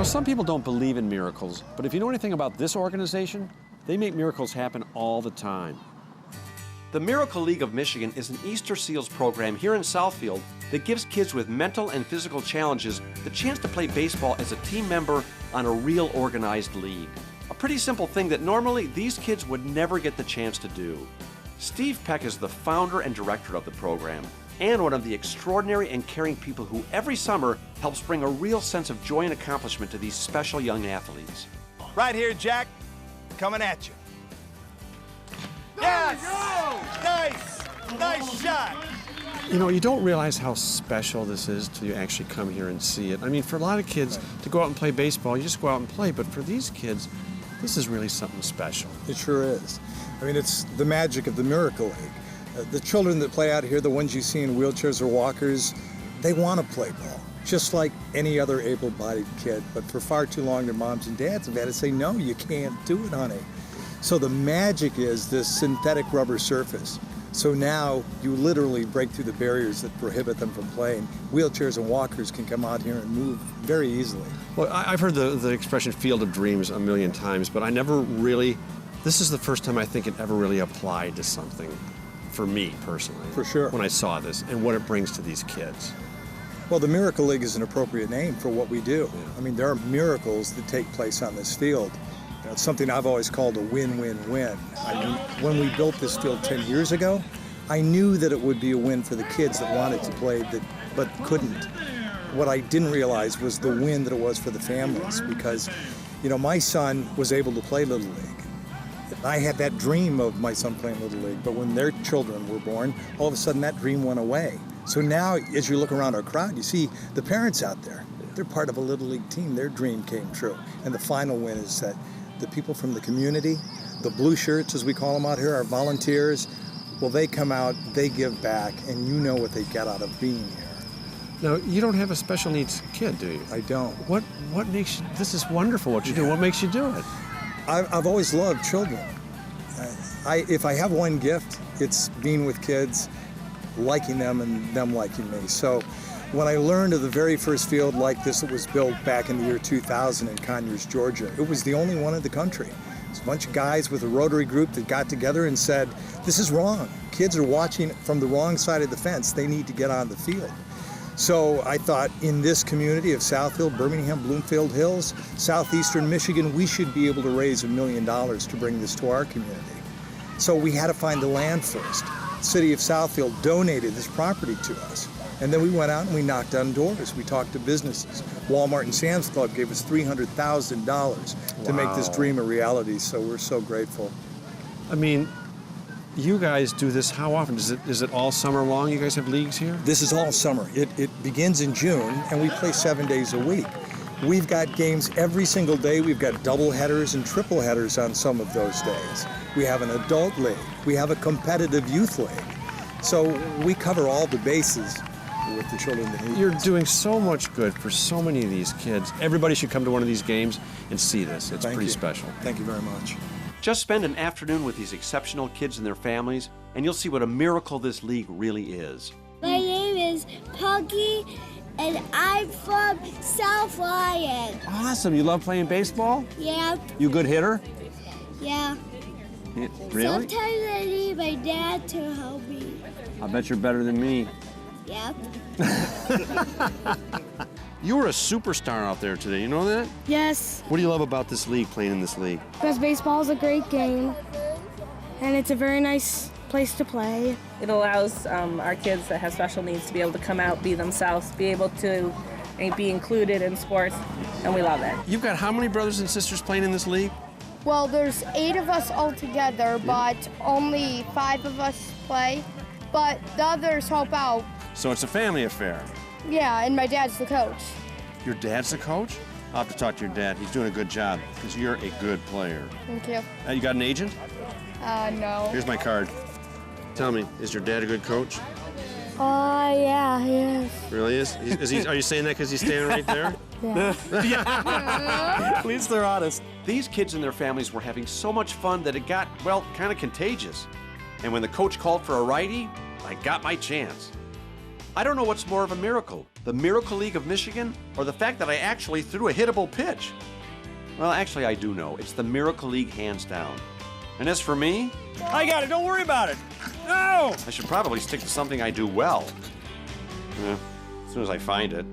some people don't believe in miracles, but if you know anything about this organization, they make miracles happen all the time. The Miracle League of Michigan is an Easter Seals program here in Southfield that gives kids with mental and physical challenges the chance to play baseball as a team member on a real organized league. A pretty simple thing that normally these kids would never get the chance to do. Steve Peck is the founder and director of the program, and one of the extraordinary and caring people who every summer helps bring a real sense of joy and accomplishment to these special young athletes. Right here, Jack. Coming at you. Yes! Nice! Nice shot! You know, you don't realize how special this is till you actually come here and see it. I mean, for a lot of kids, to go out and play baseball, you just go out and play, but for these kids, this is really something special. It sure is. I mean, it's the magic of the Miracle League. The children that play out here, the ones you see in wheelchairs or walkers, they want to play ball, just like any other able-bodied kid. But for far too long, their moms and dads have had to say, no, you can't do it, honey. So the magic is this synthetic rubber surface. So now you literally break through the barriers that prohibit them from playing. Wheelchairs and walkers can come out here and move very easily. Well, I've heard the expression field of dreams a million times, but I never really, this is the first time I think it ever really applied to something for me personally. For sure. When I saw this and what it brings to these kids. Well, the Miracle League is an appropriate name for what we do. Yeah. I mean, there are miracles that take place on this field. You know, it's something I've always called a win-win-win. I mean, when we built this field 10 years ago, I knew that it would be a win for the kids that wanted to play but couldn't. What I didn't realize was the win that it was for the families, because, you know, my son was able to play Little League. I had that dream of my son playing Little League, but when their children were born, all of a sudden that dream went away. So now, as you look around our crowd, you see the parents out there. They're part of a Little League team. Their dream came true. And the final win is that the people from the community, the blue shirts, as we call them out here, our volunteers, well, they come out, they give back, and you know what they get out of being here. Now, you don't have a special needs kid, do you? I don't. What makes you, this is wonderful what you do. What makes you do it? I've always loved children. If I have one gift, it's being with kids, liking them, and them liking me. So when I learned of the very first field like this that was built back in the year 2000 in Conyers, Georgia, it was the only one in the country. It's a bunch of guys with a Rotary group that got together and said, this is wrong. Kids are watching from the wrong side of the fence. They need to get on the field. So I thought in this community of Southfield, Birmingham, Bloomfield Hills, southeastern Michigan, we should be able to raise $1 million to bring this to our community. So we had to find the land first. The city of Southfield donated this property to us. And then we went out and we knocked on doors. We talked to businesses. Walmart and Sam's Club gave us $300,000 to make this dream a reality, so we're so grateful. I mean, you guys do this how often? Is it all summer long? You guys have leagues here? This is all summer. It begins in June, and we play 7 days a week. We've got games every single day. We've got double headers and triple headers on some of those days. We have an adult league. We have a competitive youth league. So we cover all the bases with the children that need. You're doing so much good for so many of these kids. Everybody should come to one of these games and see this. It's pretty special. Thank you very much. Just spend an afternoon with these exceptional kids and their families, and you'll see what a miracle this league really is. My name is Puggy, and I'm from South Lyon. Awesome. You love playing baseball? Yeah. You a good hitter? Yeah. Really? Sometimes I need my dad to help me. I bet you're better than me. Yep. You were a superstar out there today, you know that? Yes. What do you love about this league, playing in this league? Because baseball is a great game, and it's a very nice place to play. It allows our kids that have special needs to be able to come out, be themselves, be able to be included in sports, and we love it. You've got how many brothers and sisters playing in this league? Well, there's 8 of us all together, but only 5 of us play, but the others help out. So it's a family affair. Yeah, and my dad's the coach. Your dad's the coach? I'll have to talk to your dad. He's doing a good job, because you're a good player. Thank you. You got an agent? No. Here's my card. Tell me, is your dad a good coach? Yeah, he is. Really is? Are you saying that because he's standing right there? Yeah. At least they're honest. These kids and their families were having so much fun that it got, well, kind of contagious. And when the coach called for a righty, I got my chance. I don't know what's more of a miracle, the Miracle League of Michigan or the fact that I actually threw a hittable pitch. Well, actually, I do know. It's the Miracle League hands down. And as for me, I got it. Don't worry about it. No! I should probably stick to something I do well. As soon as I find it.